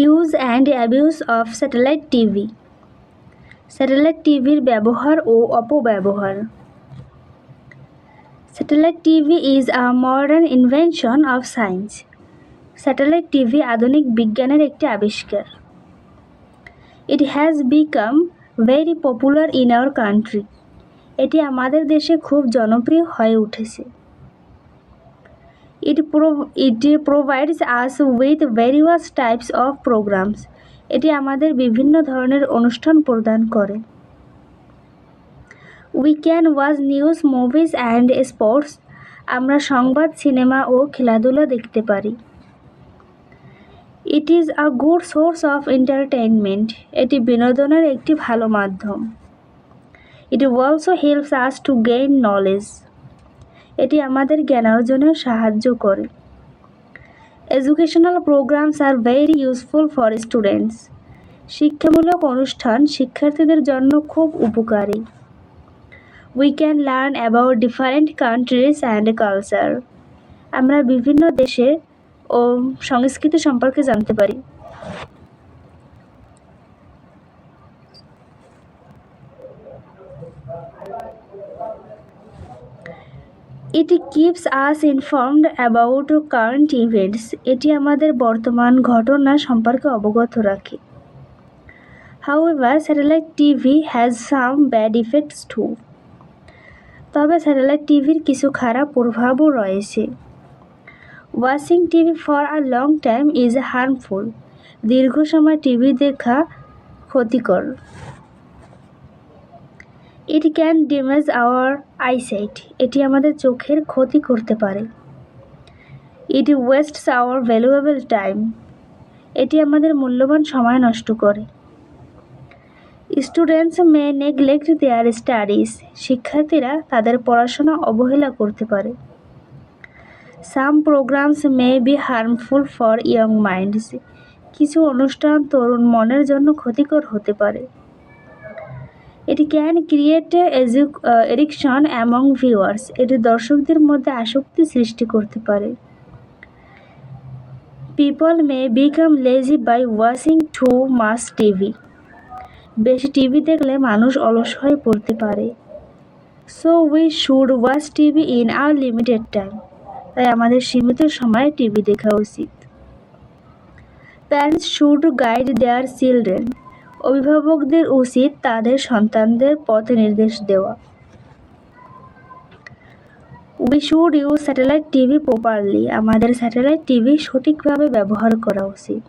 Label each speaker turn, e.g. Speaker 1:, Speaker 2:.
Speaker 1: Use and abuse of satellite TV. Satellite টিভির ব্যবহার ও অপব্যবহার। Satellite TV is a modern invention of science. Satellite TV আধুনিক বিজ্ঞানের একটি আবিষ্কার। It has become very popular in our country. এটি আমাদের দেশে খুব জনপ্রিয় হয়ে উঠেছে। It provides us with various types of programs. এটি আমাদের বিভিন্ন ধরনের অনুষ্ঠান প্রদান করে। We can watch news, movies and sports. আমরা সংবাদ, সিনেমা ও খেলাধুলা দেখতে পারি। It is a good source of entertainment. এটি বিনোদনের একটি ভালো মাধ্যম। It also helps us to gain knowledge. এটি আমাদের জ্ঞান অর্জনে সাহায্য করে। Educational programs are very useful for students. শিক্ষামূলক অনুষ্ঠান শিক্ষার্থীদের জন্য খুব উপকারী। We can learn about different countries and culture. আমরা বিভিন্ন দেশে ও সংস্কৃতি সম্পর্কে জানতে পারি। It keeps us informed about current events. এটি আমাদের বর্তমান ঘটনা সম্পর্কে অবগত রাখে। However, satellite TV has some bad effects too. তবে স্যাটেলাইট টিভির কিছু খারাপ প্রভাবও রয়েছে। Watching TV for a long time is harmful. দীর্ঘ সময় টিভি দেখা ক্ষতিকর। It can damage our eyesight. এটি আমাদের চোখের ক্ষতি করতে পারে। It wastes our valuable time. এটি আমাদের মূল্যবান সময় নষ্ট করে। Students may neglect their studies. শিক্ষার্থীরা তাদের পড়াশোনা অবহেলা করতে পারে। Some programmes may be harmful for young minds. কিছু অনুষ্ঠান তরুণ মনের জন্য ক্ষতিকর হতে পারে। এটি can create addiction among viewers. এটি দর্শকদের মধ্যে আসক্তি সৃষ্টি করতে পারে। People may become lazy by watching too much TV. বেশি টিভি দেখলে মানুষ অলস হয়ে পড়তে পারে। So we should watch TV in a limited time. তাই আমাদের সীমিত সময়ে টিভি দেখা উচিত। Parents should guide their children. অভিভাবকদের উচিত তাদের সন্তানদের পথ নির্দেশ দেওয়া। We should use satellite TV properly. আমাদের স্যাটেলাইট টিভি সঠিকভাবে ব্যবহার করা উচিত।